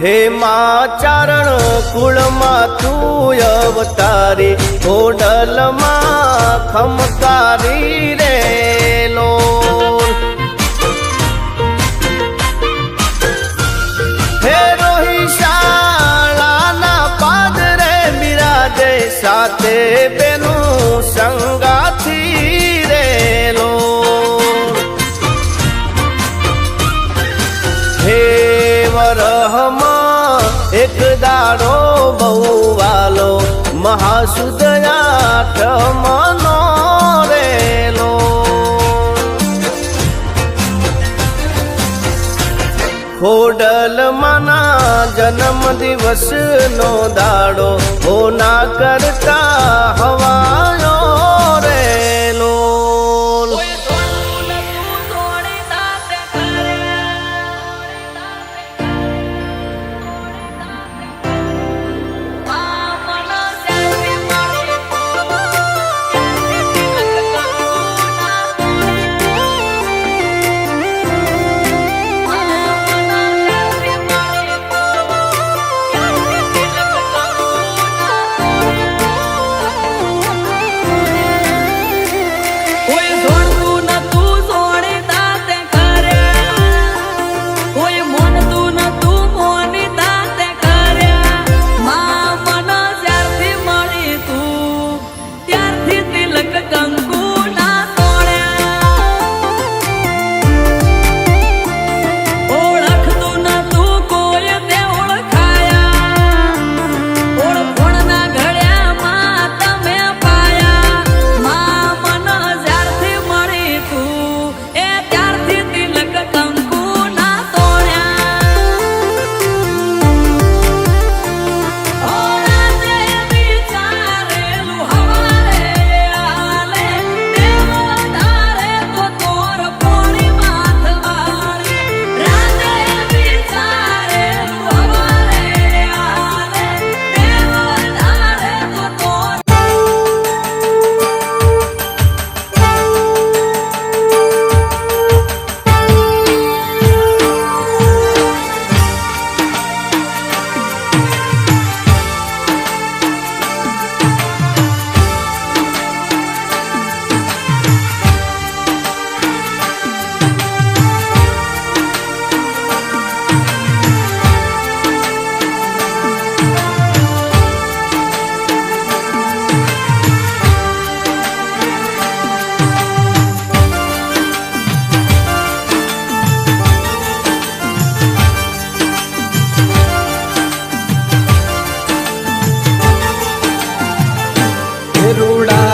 हे माँ चारण कुल माँ तू अवतारी होडल माँ खमकारी रे लोल। हे रोही शाला ना पादरे बिराजे साथे बेनु संगाथी रे लोल। हे वरहमा एक दाड़ो बहु वालो महासुदया मनो रेलो। खोडल मना जन्म दिवस नो दाड़ो हो ना करता हवायो रेलो।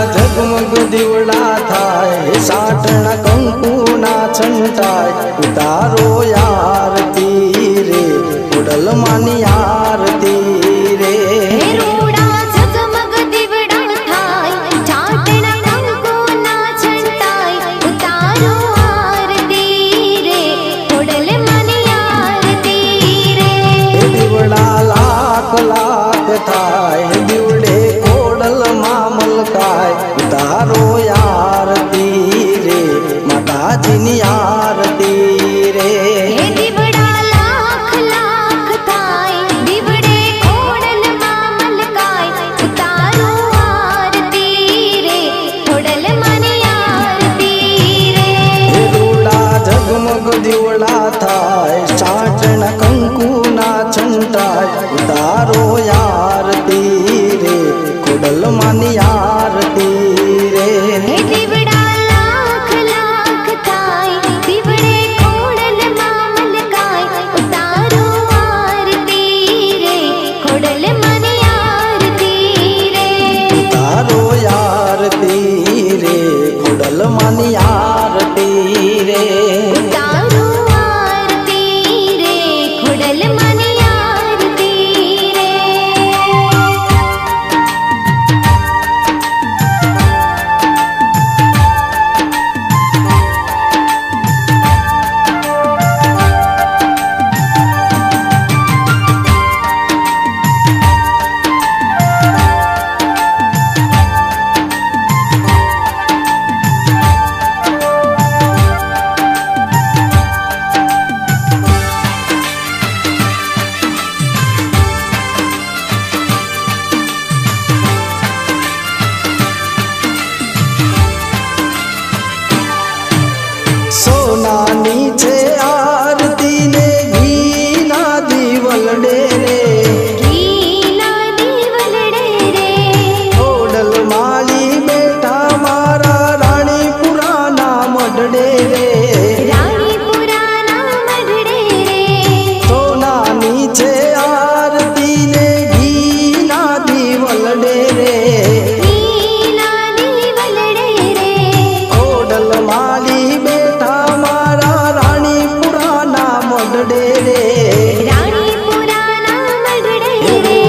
जगमग दिवड़ा थाय साटना कंकुना छंटाय उतारो आरती रे उडल मानी आरती रे। लाख थाय दिवड़े कोडल मामल काय उतारो आरती रे माता जी आरती रे। दिवड़ा लाख लाख थाय दिवड़े कोडल मामल काय उतारो आरती रे कोडल मानी आरती रे। रूड़ा जगमग दिवड़ा थाय चाटण कंकुना छंटाय उतारो आरती रे कोडल मानी आरती रे। दिवड़ा लाख लाख थाय મઢડે રે રાણીપુરાના મઢડે રે સોના નીચે આરતી ને ઘીના દીવલડે રે ઘીના દીવલડે રે ખોડલ માલી બેઠા મારા રાણીપુરાના મઢડે રે રાણીપુરાના મઢડે રે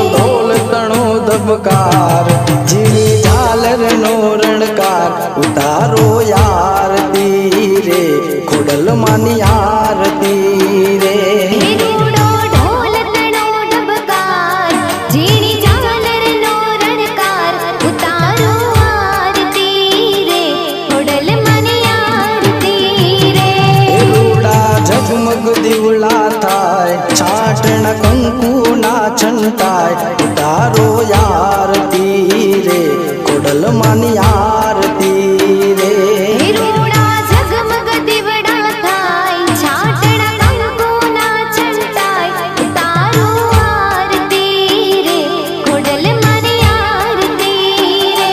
ઢોલ તણો ધબકાર ઝીણી ઝાલરનો રણકાર ઉતારો યારતી રે ખોડલ માની આરતી રે રૂડો ઢોલ તણો ડબકાર ઝીણી ઝાલરનો રણકાર ઉતારો આરતી રે ખોડલ માની આરતી રે રૂડા ઝગમગ દીવડા થાય છાટણ કંકુના છંટાય ઉતારો યારતી રે ખોડલ માની આરતી રે રૂડા ઝગમગ દીવડા થાય છાટણા કંકુના છંટાય ઉતારો આરતી રે ખોડલ માની આરતી રે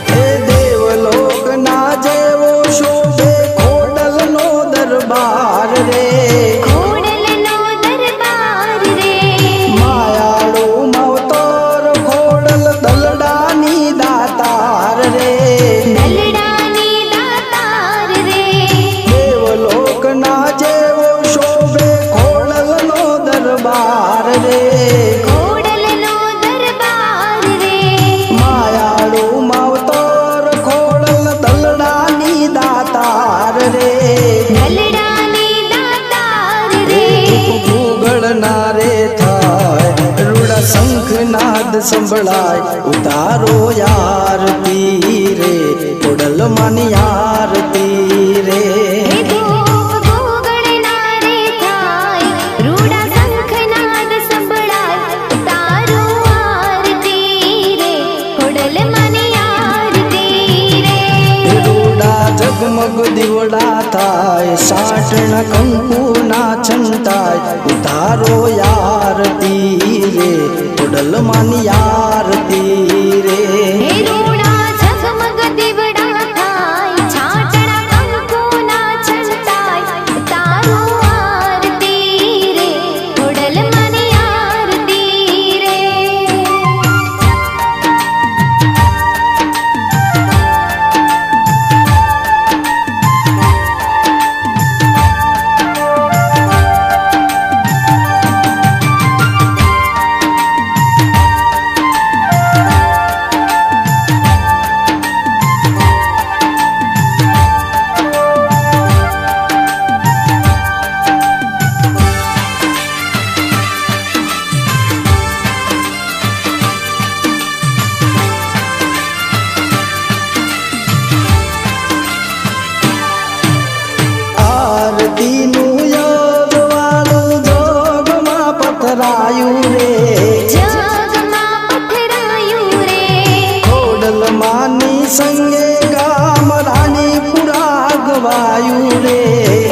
હે દેવલોકના જેવો શોભે ખોડલનો દરબાર રે ખોડલનો દરબાર રે માયાળો મવતર ખોડલ દલડાની દાતાર રે દલડાની દાતાર રે દેવલોકના જેવો શોભે ખોડલનો દરબાર રે ખોડલનો દરબાર રે માયાળો મવતર ખોડલ દલડાની દાતાર રે દલડાની દાતાર રે ભૂગળના રે થાય રૂડા શંખનાદ સંભળાય ઉતારો યારતી રે ખોડલ માની આરતી રે હે ધૂપ ગોગળના રે થાય રૂડા શંખનાદ સંભળાય ઉતારો આરતી રે ખોડલ માની આરતી રે રૂડા ઝગમગ દીવડા થાય સાટણ કંકુના છંટાય ઉતારો યારતી રે ખોડલ માની આરતી રે હે રૂડા ઝગમગ દીવડા થાય છાટણા કંકુના છંટાય ઉતારો આરતી રે ખોડલ માની આરતી રે આરતીનું યોગવાળું જોગમાં પથરાયું રે જગમાં પથરાયું રે ખોડલ માની સંગે ગામ રાણીપુરા ગવાયું રે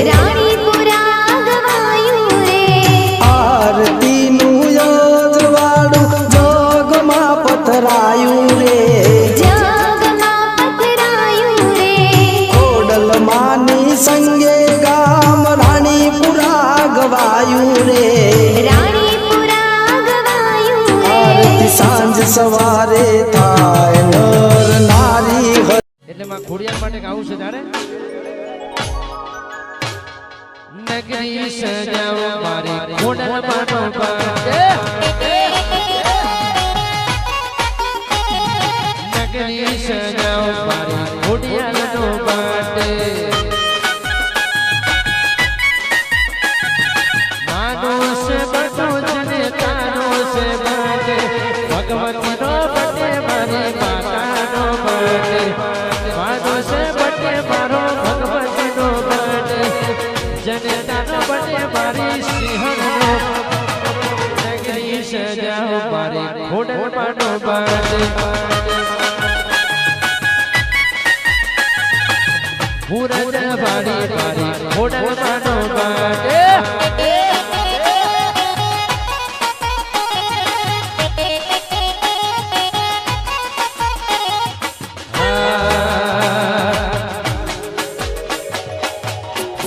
રાણીપુરા ગવાયું રે આરતીનું યોગવાળું જોગમાં પથરાયું રે જગમાં પથરાયું રે ખોડલ માની સંગે ગામ રાણીપુરા ગવાયું રે રાણીપુરા ગવાયું રે આરતી સાંજ સવારે થાય નર નારી એટલે માં ખોડિયાર માટે ગાવું છે તારે નગરી સજાવો મારી ખોડલ માનો પાડે નગરી સજાવો મારી ખોડિયારનો પાડે માનો છે બધો જને તારો છે બાટે ભગવતી નો બટે મારી માતા નો બટે માનો છે બટે મારો ભગવતી નો બટે જનતા નો બટે મારી સિંહણ નો નગરી સજાઓ મારી ખોડલ માનો બટે પૂરજ વાળી મારી ખોડલ માનો બટે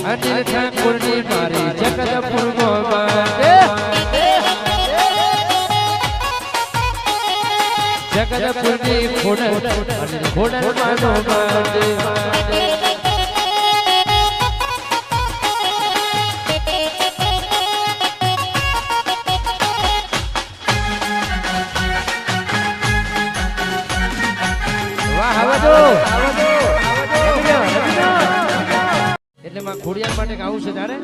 અનિલ ઠાકોર ની મારી જગતપુર નો બટે જગતપુર ની ખોડલ ખોડલ માનો બટે વાહ આવજો એટલે માં ખોડિયાર માટે ગાવું છે તારે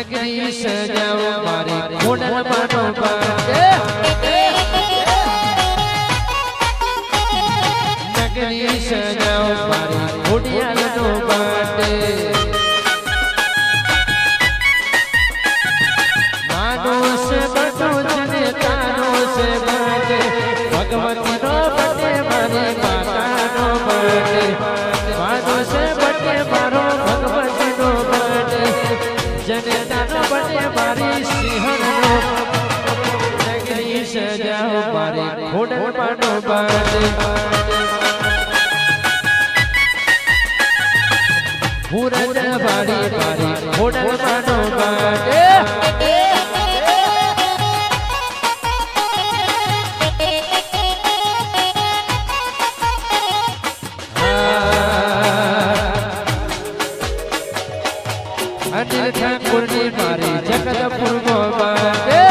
નગરી સજાવો મારી ખોડલ માનો બટે નગરી સજાવો મારી ખોડિયાર નો બટે માનો છે બટો જને તાનો છે બટે ભગવતી નો બટે મારી માતા નો બટે માનો છે બટે મારો ભગવતી નો બટે જનતા નો બટે મારી સિંહણ નો નગરી સજાઓ મારી ખોડલ માનો બટે પૂરજ વાળી મારી ખોડલ માનો બટે અનિલ ઠાકોર ની મારી જગતપુર નો બટે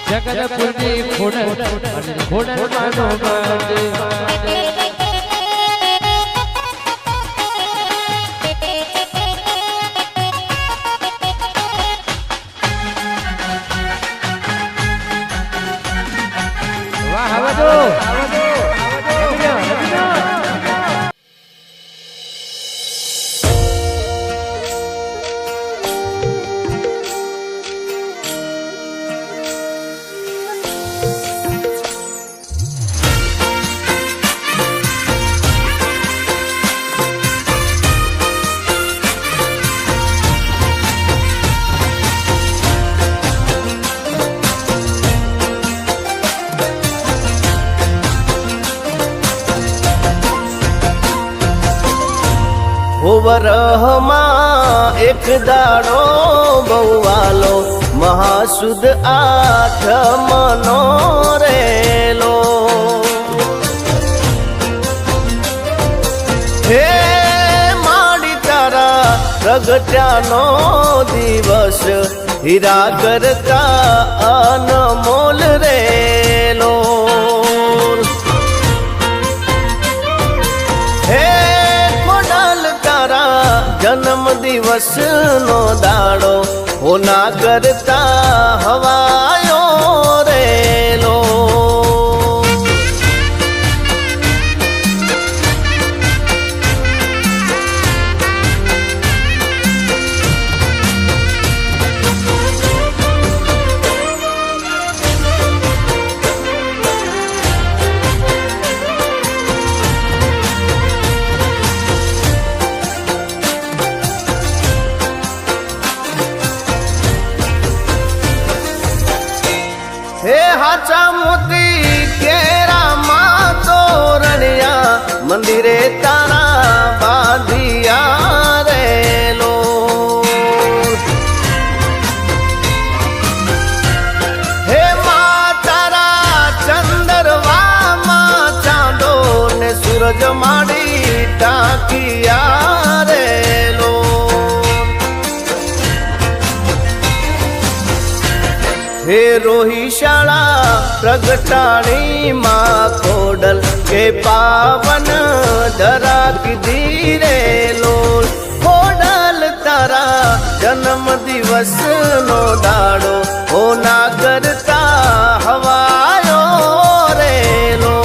જગતપુર ની ખોડલ ખોડલ માનો બટે વાહ આવજો વરહમાં એક દાડો બહુવાલો મહાસુદ આઠમનો રેલો હે માડી તારા પ્રગટ્યાનો દિવસ હીરા કરતા અનમોલ રેલો હે જન્મ દિવસ નો દાડો હોના કરતા હવાયો રેલો હાચા મોતી કેરામાં તોરણિયા મંદિરે તારા બાંધિયા રેલો હે મા તારા ચંદરવામાં ચાંદો ને સૂરજ માડી ટાંકિયા રેલો હે રોહિશાળા પ્રગટાણી માં ખોડલ કે પાવન ધરા કીધી રે લોલ ખોડલ તારા જન્મ દિવસ નો દાડો ઓ ના કરતા હવાયો રેલો.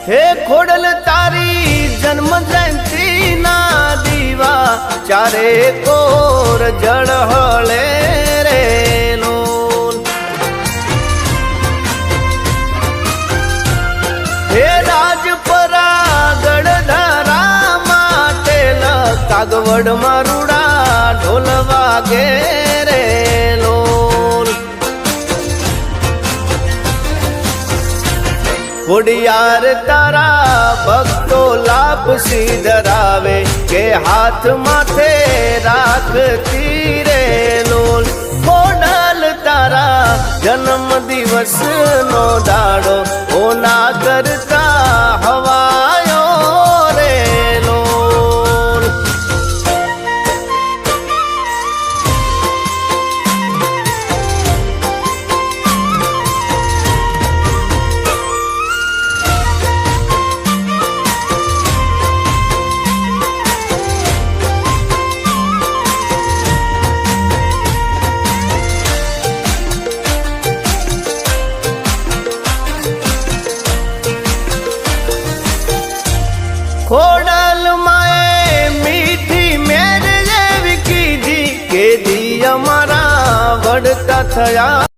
હે ખોડલ તારી જન્મ જયંતિ ના દીવા ચારે કોર જળહળે રેલો. હે રાજપરા ગઢધરા માટે કાગવડ મારુડા ઢોલ વાગે રેલો. ખોડિયાર તારા ભક્તો લાભ ધરાવે કે હાથ માથે રાખતી રે લોલ. ખોડલ તારા જન્મ દિવસ નો દાડો ઓ ના કરતા હવાયો રે લોલ. ખોડલ માએ મીઠી મેર જેવી કીધી કે દી અમારા વડતા થયા.